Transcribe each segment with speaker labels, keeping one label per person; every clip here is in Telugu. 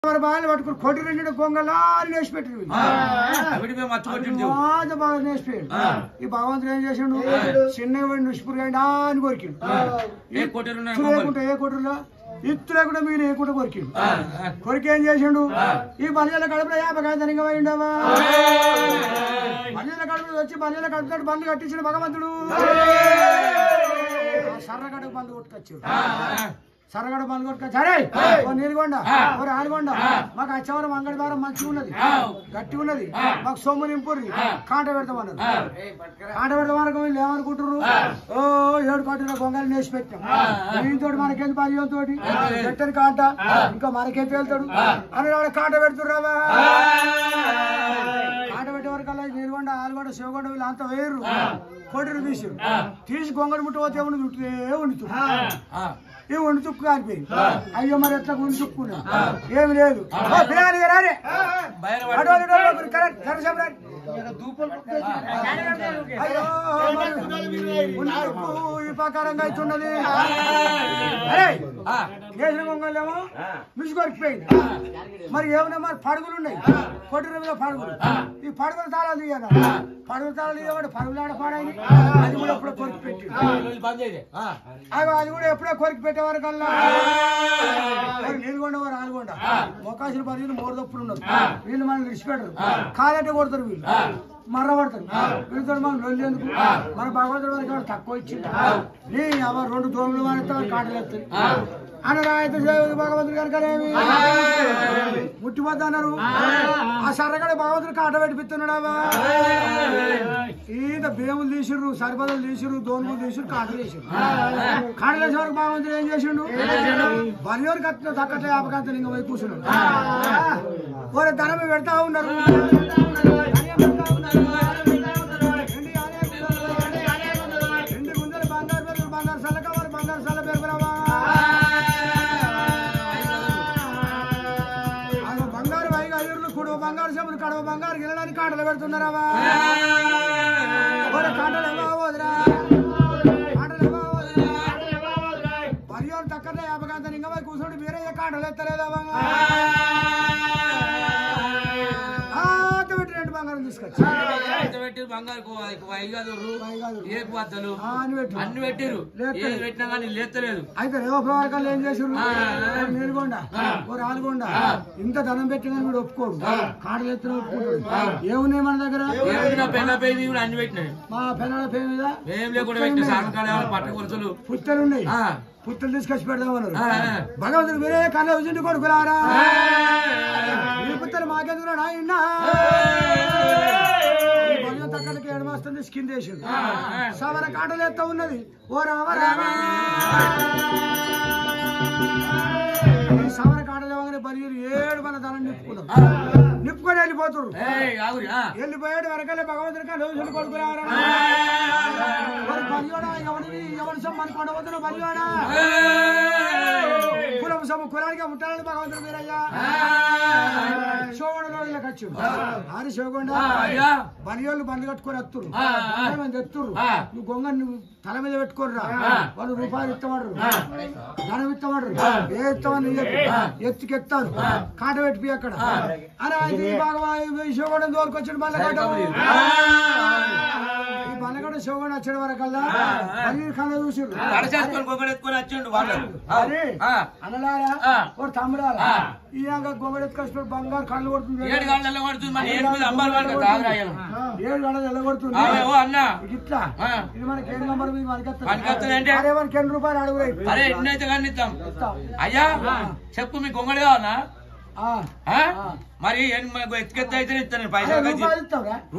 Speaker 1: బాగా పట్టుకుని కొట్టి రెండు గొంగలారి నేసి పెట్టిండు బాగా నేసిపోయాడు. ఈ భగవంతుడు ఏం చేసిండు చిన్నగా నిష్పురుగా అని కొరికిండు. ఏ కొట్టులో ఇత్తు లేకుండా మీరు ఏకుండా కొరికిండు. కొరికి ఏం చేసిండు ఈ బల్యాల కడుపులో యాపకాయ పోయిండవా బల్యాల కడుపులో వచ్చి బల్యాల కడుపుతో బండ్లు కట్టించిన భగవంతుడు సర్రగడకు బండ్లు కొట్టుకొచ్చాడు. సరగడ బండ్లు కొట్టుకొచ్చి అరే ఓ నీరుగొండ ఓ రానిగొండ మాకు వచ్చేవారం అంగడి వారం మంచిగా ఉన్నది గట్టిగా ఉన్నది మాకు సొమ్ము నింపుర్రి కాంట పెడతామన్నారు. కాంట పెడతామనకు వీళ్ళు ఏమనుకుంటారు ఓ 7 కట్టున గొంగలు నేసి పెట్టాం దీంతో మనకేంది పదితో పెట్టని కాంట ఇంకా మనకేం తేలుతాడు అని వాడు కాంట పెడుతుర్రావా. కాంట పెట్టే వరకల్లా నీరుగొండ ఆలుగొండ శివగొండ వీళ్ళు అంతా వేరు కొడురు తీసి గొంగడు ముట్ట పోతే చుట్టే ఉండుతు ఏ వండు చుక్కు కాలిపోయింది. అయ్యో మరి ఎట్లా వండు చుక్కున్నా ఏమి లేదు ఈ ప్రకారంగా అవుతున్నది. కేసిన గొంగలేమో మిసుకొరికిపోయింది. మరి ఏమన్నా మరి పడుగులు ఉన్నాయి కొట్టిన పడుగులు ఈ పడుగుల తాళాలు తీయాలి. పడుగుల తాళాలు తీయబడి పడుగులు ఆడ పాడాయి అది కూడా ఎప్పుడో కొరికి పెట్టి అది కూడా ఎప్పుడో కొరికి పెట్టే వరకల్లా నీరుగొండ వారు ఆలుగొండ మొకాసులు పరిధులు మోరదప్పుడు ఉండదు. వీళ్ళు మనం విడిచిపెట్టరు కాదంటే కొడతారు వీళ్ళు మర్ర పడతారు. వీళ్ళతో మనం వెళ్ళేందుకు మన భగవంతుడి వారికి తక్కువ ఇచ్చింది నీ అవ 2 దోములు మన కాటలేస్తాయి అన్నారు. అయితే భగవంతుడు కనుకనేమి ముట్టిపోద్దు అన్నారు. ఆ సర్రగడ భగవంతుడు కాట పెట్టిస్తున్నాడా ఈత బేములు తీసిర్రు సరిపదలు తీసిర్రు దోనులు తీసిర్రు కాటలు తీసిర్రు. కాటలు వేసే వరకు భగవంతుడు ఏం చేసిండు బలియోరికి అట్లా దక్కట్లే ఆపకాంతలు ఇంకా పోయి కూర్చున్నాడు. వారు ధనమే పెడతా ఉన్నారు. బంగారు చెప్పులు కడవ బంగారు గిల్లడానికి కాటలు పెడుతున్నారావా కాటలు ఇవ్వదురా కాటలు ఇవ్వదురా పరియోలు తక్కర్లే యాపకాంత ఇంకా పోయి కూర్చోండి మీరే కాటలు ఎత్తలేదావా పెట్టి బంగారం తీసుకొచ్చి
Speaker 2: బంగారు అన్ని పెట్టిరు పెట్టినా కానీ లేస్తలేదు.
Speaker 1: అయితే రేవ ప్రవర్గాలు ఏం చేసారు నీరుగొండ ఓ రాలుగొండ ఇంత ధనం పెట్టిన కూడా ఒప్పుకోడు కాటలు ఎత్తున ఒప్పుకుంటాడు. ఏమున్నాయి మన దగ్గర
Speaker 2: పెళ్ళ పేరు కూడా అన్ని పెట్టినాయి.
Speaker 1: మా పెళ్ళ పేరు మీద
Speaker 2: ఏం లేకుండా పెట్టిన సాయంకాలం పట్ట కొరతలు
Speaker 1: పుత్తలు ఉన్నాయి. పుత్తలు తీసుకొచ్చి పెడదామన్నారు. భగవంతుడు మీరే కళ్ళ ఉజుండి కొడుకులారా ఈ పుత్తలు మాకెందుకు నాయన్నా తక్కలకి ఎడమస్తుంది స్కిన్ వేసింది సవర కాటలు ఎత్త ఉన్నది. ఓ రామ రామ సవర కాటలు ఇవ్వగానే బలిగిరి 7 మన ధనం నిప్పుకొని వెళ్ళిపోతున్నారు. వెళ్ళిపోయాడు వెనకాలే భగవంతుడి కళ్ళు కొడుకురారా బలివాడా ఎవరి సొమ్ము మన కొండవద్దును బలివాడా కులం సొమ్ము కులానికి ముట్టాలని భగవంతుడు మీరయ్యా శోగొండ రోజులకు వచ్చి అని శోగొండ బలియోళ్ళు బండ్లు కట్టుకొని వస్తురు తెత్తురు నువ్వు గొంగ నువ్వు తల మీద పెట్టుకోర్రా వాళ్ళు రూపాయలు ఇస్తామడరు ధనం ఇస్తామడరు ఏ ఇస్తామని ఎత్తుకెత్తాను కాట పెట్టిపోయి అక్కడ అని బాగా శోగొండ దోరుకొచ్చాడు బల్లగడ్డ. ఈ బల్లగడ్డ శోగొండ వచ్చాడు వరకల్లా కళ్ళ చూసారు అనలారా ఓ తమ్ముడారా ఈ గొంగడు ఎత్తుకొచ్చిన బంగారు కళ్ళు కొడుతుంది
Speaker 2: 7 గంటల కొడుతుంది 7
Speaker 1: గంటలు ఎల్లగొడుతుంది ఇట్లా ఇది మనకి 7 నంబర్ మీద మనకి అరే మనకి 2 రూపాయలు అడుగురా
Speaker 2: అరే ఎన్నైతే కానీ ఇస్తాం. అయ్యా చెప్పు మీ గొంగడు కావాలా మరి ఎత్తుకెత్త అయితే ఇస్తాను పైసలు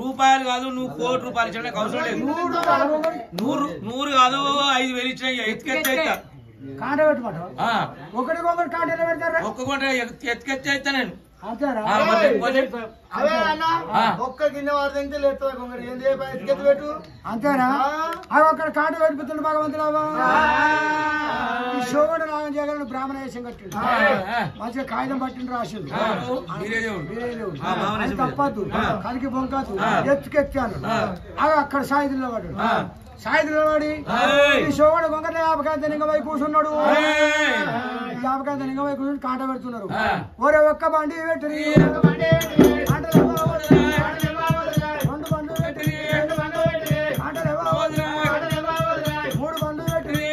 Speaker 2: రూపాయలు కాదు నువ్వు 1 కోటి రూపాయలు ఇచ్చడానికి అవసరం లేదు. 100 కాదు 5,000 ఇచ్చిన ఎత్తుకెత్త ఇస్తా
Speaker 1: కాంట పెట్టమంటారు ఒకటి కాంట పెడతారా
Speaker 2: ఒక్క కొంట ఎత్తుకెత్త ఇస్తా నేను
Speaker 1: ఒక్క గిన్నె వాడితే పెట్టు అంతేనా అవి అక్కడ కాట పెట్టిపోతుండే భగవంతుడు శోగడ రాగం జగన్ బ్రాహ్మణ వేషం కట్టిండు మంచిగా కాగితం పట్టిండు రాసిండు తప్పద్దు కలికి బొంకద్దు ఎత్తుకెత్తాను అవి అక్కడ సాయుధంలో పడ్డాడు సాయుధంలో పడి ఈ శోగడ గొంగట యాపకాంత ఇంకా పోయి కూర్చున్నాడు. జాబకాయ లింగమై కూర్చొని కాట పెడుతున్నారు ఒరే ఒక్క బండి పెట్టిరి రెండు బండ్లు పెట్టిరి కాటలేవో మూడు బండ్లు పెట్టిరి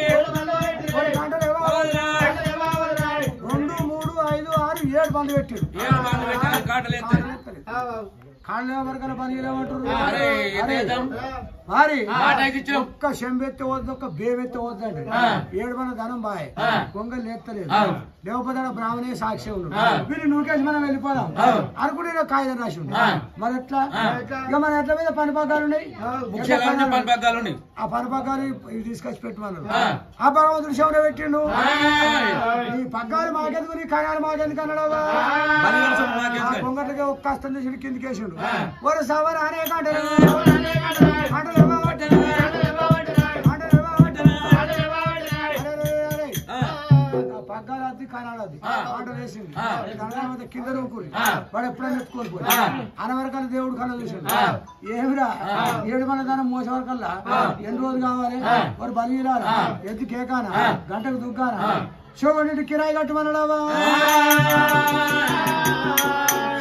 Speaker 1: కాటలేవో 2, 3, 5, 6, 7 బండ్లు పెట్టిరు కాళ్ళ వరకల పని ఏమంటారు మరి ఒక్క చెంబెత్తే వద్దు ఒక్క బేవెత్తే వద్దు అంటే 7 మన ధనం బాయ్ కొంగలు లేస్తలేదు లేకపోతే బ్రాహ్మణే సాక్షి ఉండు వీళ్ళు నూకేసి మనం వెళ్ళిపోదాం అనుకుంటే కాగితం రాసి ఉంది మరి ఎట్లా ఇక మన ఎట్ల మీద పని పగ్గాలు ఉన్నాయి ఆ పని పగ్గాలు ఇవి తీసుకొచ్చి పెట్టమన్నారు ఆ భగవంతుడు శివుడు పెట్టిండు ఈ పగ్గాలు మాకెందుకు నీ కణాలు మాకెందుకు అన్నాడు కొంగట్లకి ఒక్క అస్తం చేసి కిందికి వేసిండు ఒక సవర్ అనే కాటలు పగ్గాలు అద్ది కణాలు అద్ది ఆటలు వేసింది కింద నూకూరి వాడు ఎప్పుడైనా ఎత్తుకొని పోయి అనవరకల్లా దేవుడు కన్నా చూసిండు ఏమిరా 7 మన దానం మోసే వరకల్లా ఎన్ని రోజులు కావాలి వాడు బలిరాలి ఎద్దు కేకానా గంటకు దుగ్గానా శివగొండ కిరాయి కట్టమన్నాడావా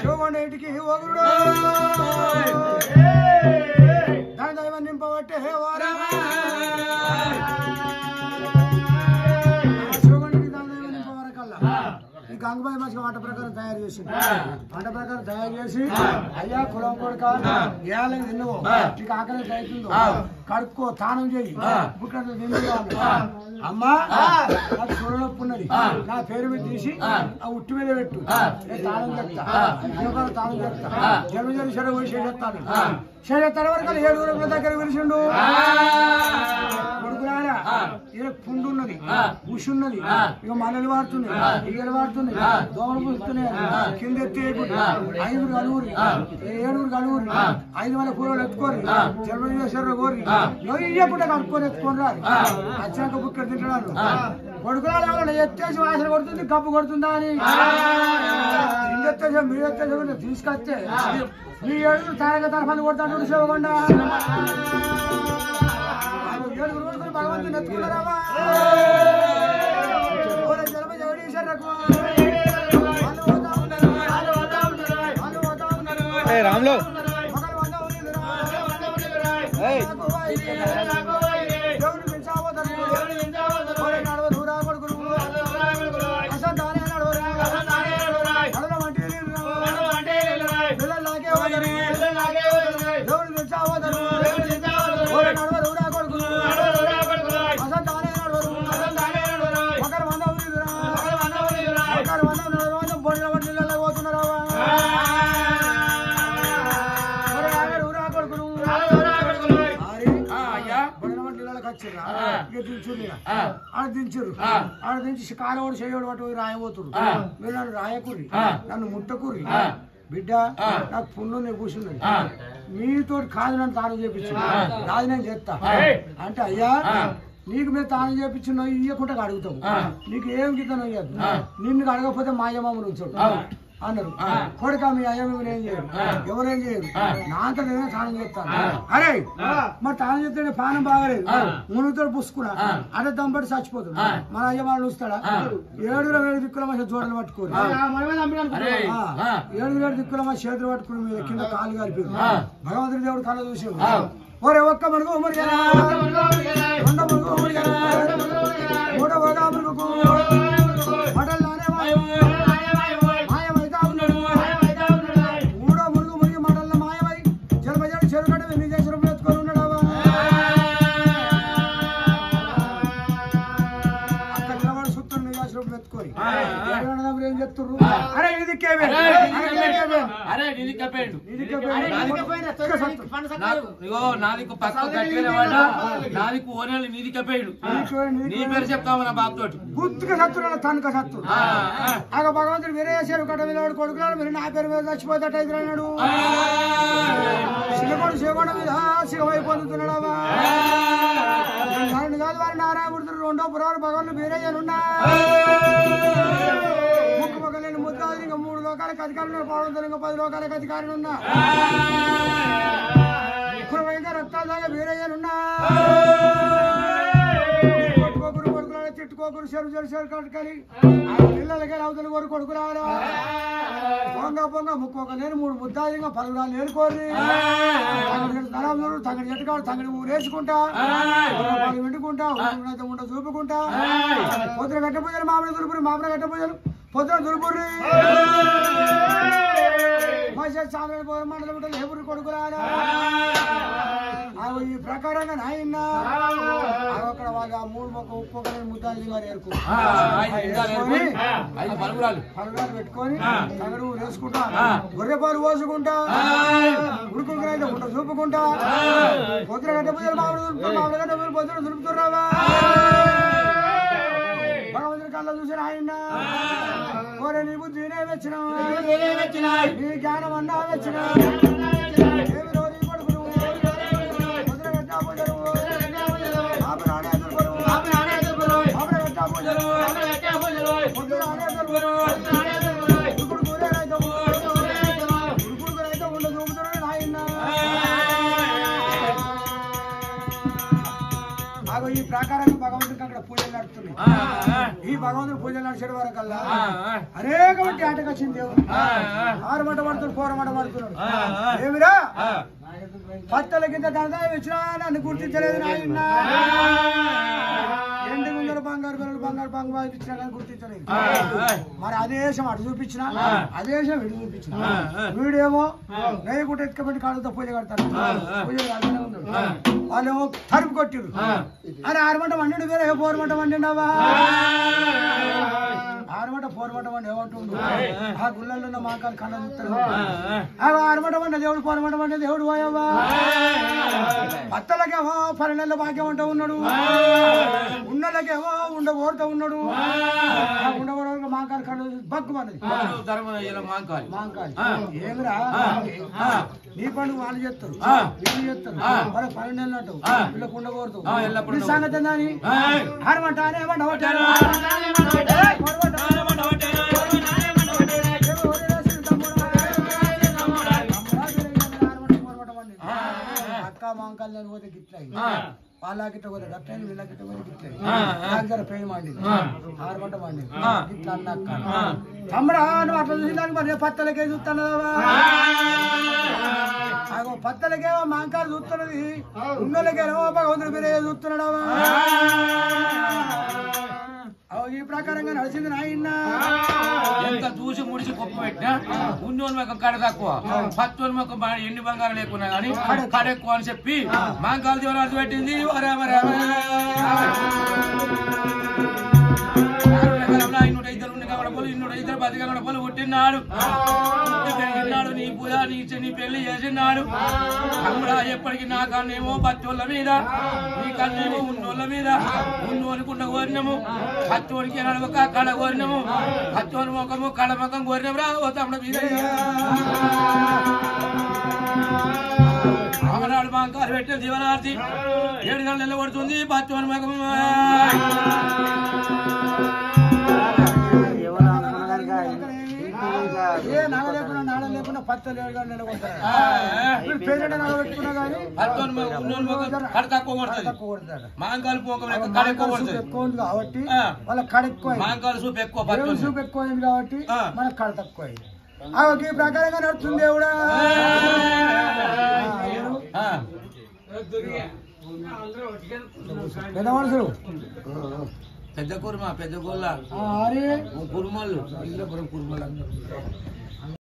Speaker 1: శివగొండ ఇంటికి ఒకరుడు దాని దైవం నింపబట్టే శివగొండకి దాని దైవం నింపవరకల్లా ఈ గంగబాయి మంచిగా వంట ప్రకారం తయారు చేసింది వంట ప్రకారం తయారు చేసి అయ్యా కులం కొడుక ఏళ్ళకి తిన్నవో నీకు ఆకలి అవుతుందో కడుక్కో తానం చేయి బుట్టలు తిందు అమ్మా నాకు చూడనొప్పు ఉన్నది నా పేరు మీద తీసి ఆ ఉట్టు మీద పెట్టు నేను తానం చెప్తా తానం చెప్తా జన్మజని చెడు పోయి చేసేస్తాను చేసేస్తాడు వరకు 7 దగ్గర పిలిచిండు కొడుకురారా ఇలా పుండు ఉన్నది ఉష్ ఉన్నది ఇక మనలు వాడుతున్నాయి ఈగలు వాడుతున్నాయి దోమలు పూస్తున్నాయి కింద ఎత్తి 5 కలుగురి 7 కలుగురి 5 మంది కూరలు ఎత్తుకోరి జన్మజేశ్వర కోరి ఇయ్యకుండా కలుపుకొని ఎత్తుకొని రాదు అచ్చాక బుక్క తింటాడు కొడుకురాలు ఎత్తేసి వాసన కొడుతుంది కప్పు కొడుతుందా అని ఇంకెత్తేసా మీరు ఎత్తేసా తీసుకొస్తే మీ 7 తరగతి తరఫున కొడతాడు శివకొండ 7 కొడుకుని భగవంతుని ఎత్తుకున్నారావా
Speaker 3: రామ్లో
Speaker 1: దించరు ఆడ దించి కాలవాడు చేయడు వాటి రాయబోతురు మీరు నన్ను రాయకుర్రి నన్ను ముట్టకుర్రి బిడ్డ నాకు పుణ్యం నేను కూర్చున్నది మీతో కాదు నన్ను తాను చేపించు కాదు నేను చేస్తా అంటే అయ్యా నీకు మీరు తాను చేపించిన ఇయ్యకుండా అడుగుతావు నీకు ఏం గీతను ఇయ్యద్దు నిన్ను అడగకపోతే మా అయ్యమ్మను ఉంచాడు అన్నారు కొడుక మీ అయ్యమ్మ ఏం చేయరు ఎవరేం చేయరు నాతో నేనే తానం చేస్తాను అరే మరి తానం చేస్తే పానం బాగలేదు మునుగుతో పుసుకున్నా అదే దమ్బడి చచ్చిపోతాడు మన అయ్యమ్మ చూస్తాడా 7 దిక్కుల మా జోడలు పట్టుకోరు 7 దిక్కుల మా చేతులు పట్టుకుని మీద కింద కాలు కలిపి భగవంతుడి దేవుడు కళ చూసాడు ఒరే ఒక్క మనుగు రెండో మనుగు మూడో మనుగు మటల్లానే
Speaker 2: నాదికు పక్క నాదికు ఓనెలు నీది కప్పేడు నీ పేరు చెప్తావు నా బాబు తోటి
Speaker 1: గుర్తుగా సత్తున్నా తనక సత్తు ఆగ భగవంతుడు వేరే చేశారు కట్ట మీద కొడుకున్నాడు మీరు నా పేరు మీద చచ్చిపోతాడు అన్నాడు శివకొండ శివకొండ మీద శివమై పొందుతున్నాడా కాదు వారి నారాయణమూర్తులు 2వ పురాలు భగవాన్ వేరేయనున్నా ముక్కు పక్కలేని ముద్దాలు ఇంకా 3 లోకాలకు అధికారులు పౌరంతో ఇంకా 10 లోకాలకు అధికారులు ఉన్నా రక్తాలు దాకా వేరేయనున్నా కొడుకులు కొడుకులు తిట్టుకు కొట్టుకోకరు చెరు కట్టుకలి పిల్లలకి అవతల కోరు కొడుకురారా పొంగ ముక్కొక లేని 3 ముద్దాయిగా పలుగురాలు ఏరుకోరి తగడి చెట్టుకాడు తగడి ఊరేసుకుంటా వింటుకుంటా ఉండ చూపుకుంటా పొద్దున గట్ట పూజలు మామిడి దులుపురి మామిడి గట్ట పూజలు పొద్దున దులుపురి సామె మండలం ఉంటుంది ఎవరు కొడుకురారా ఈ ప్రకారంగా నాయన అక్కడ వాళ్ళ 3 మొక్క ఉప్పు ముద్దాలు పలుగురాలు పెట్టుకొని తగడు వేసుకుంటా గొర్రె పాలు పోసుకుంటా ఉడుకుంటే ఉండ చూపుకుంటా పొద్దున గడ్డ పూజలు మామిడి గడ్డ పూజలు పొద్దున దులుపుతున్నావా భగవంతుని కళ్ళ చూసిన ఆయన కోరే నీ బుద్ధి వచ్చిన నీ జ్ఞానం అన్నా వచ్చిన ఈ ప్రకారంగా భగవంతుడికి అక్కడ పూజలు నడుస్తున్నాయి ఈ భగవంతుడు పూజలు నడిచే వరకల్లా అనేక వంటి ఆటకు వచ్చింది దేవుడు 6 మంట పడుతున్నాడు 4 మంట పడుతున్నాడు ఏమిరా పత్తల కింద దందాయం ఇచ్చినా నన్ను గుర్తించలేదు నాయన ఎండి ముందర బంగారు బంగారు ఇచ్చినా కానీ గుర్తించలేదు మరి అదేశం అటు చూపించిన అదేశం ఇటు చూపించిన వీడేమో వేయకుంటే ఎత్తుకబెట్టి కాళ్ళతో పూజ కడతారు పూజలు కడుతూనే ఉన్నాడు వాళ్ళేమో తరుపు కొట్టిరు అని 6 మంట వండి వేరే 4 మంట వండినావా 6 మంట 4 మంట వండి ఏమంటుండు ఆ గుళ్ళల్లో ఉన్న మాకాలు కళ్ళ చూస్తారు 6 మంట వండి దేవుడు 4 మంట వండి దేవుడు పోయావా భర్తలకేమో 12 నెలల భాగ్యం అంటూ ఉన్నాడు ఉన్నలకేమో ఉండబోరుతూ ఉన్నాడు ఉండబోరు మాకాలు కళ్ళు బగ్గు అన్నది ఏమిరా నీ పండుగ వాళ్ళు చేస్తారు వీళ్ళు చేస్తారు మరి 12 నెలలు అంటావు వీళ్ళకు ఉండబోరుతావు సంగతి అని 6 మంట అక్క మాంకాలు నేను పోతే గిట్లా వాళ్ళ గిట్ట పోతే గట్లయిన వీళ్ళ గిట్ట పోతే గిట్లా దగ్గర పెయిన్ మండింది 6 మంట మండింది ఇట్లా అన్నాక తమ్ముడా నువ్వు అట్లా చూసినాక మరి పత్తలకే చూస్తున్నావా పత్తలకేమో మాంకాలు చూస్తున్నది ఉన్నోళ్ళకేమో భగవంతుడి మీరే చూస్తున్నాడావా ఈ ప్రకారంగా నడిచింది నాయన
Speaker 2: ఎంత చూసి ముడిచి గొప్ప పెట్టినా ఉన్నోని మొక్క కడ తక్కువ పత్తోని మొక్క ఎన్ని బంగారం లేకున్నా కానీ కడ ఎక్కువ అని చెప్పి మాంకాలు దేవుని అర్థం పెట్టింది ఇద్దరు బతికగడ పొలు పుట్టినాడు పెరిగినాడు నీ పూజ నీ పెళ్లి చేసినాడు అక్కడ ఎప్పటికీ నా కన్నేమో పచ్చోళ్ళ మీద నీ కన్నేమో ఉన్నోళ్ళ మీద ఉన్నోనికుండ కోరినము పచ్చోనికి నడవక కడ కోరినము పచ్చోని ముఖము కడ ముఖం కోరినము రా తమ్ముడ మీద ఆమనాడు మాంకాలు పెట్టిన దీవనార్తి 7 నెలలు నిలబడుతుంది పచ్చోని ముఖము ఏ నగ లేకుండా నాడ లేకుండా పచ్చలు నిలబెట్టుకున్నా కానీ మాంకాలు ఎక్కువ ఉంది కాబట్టి వాళ్ళ కడ ఎక్కువ మాంకాలు సూప్ ఎక్కువ సూప్ ఎక్కువ ఉంది కాబట్టి మనకు కడ తక్కువ ఈ ప్రకారంగా నడుస్తుంది దేవుడా పెద్ద మనుషులు పెద్ద కుర్మ పెద్ద గోళ్ళ కుర్మలు కుర్మలు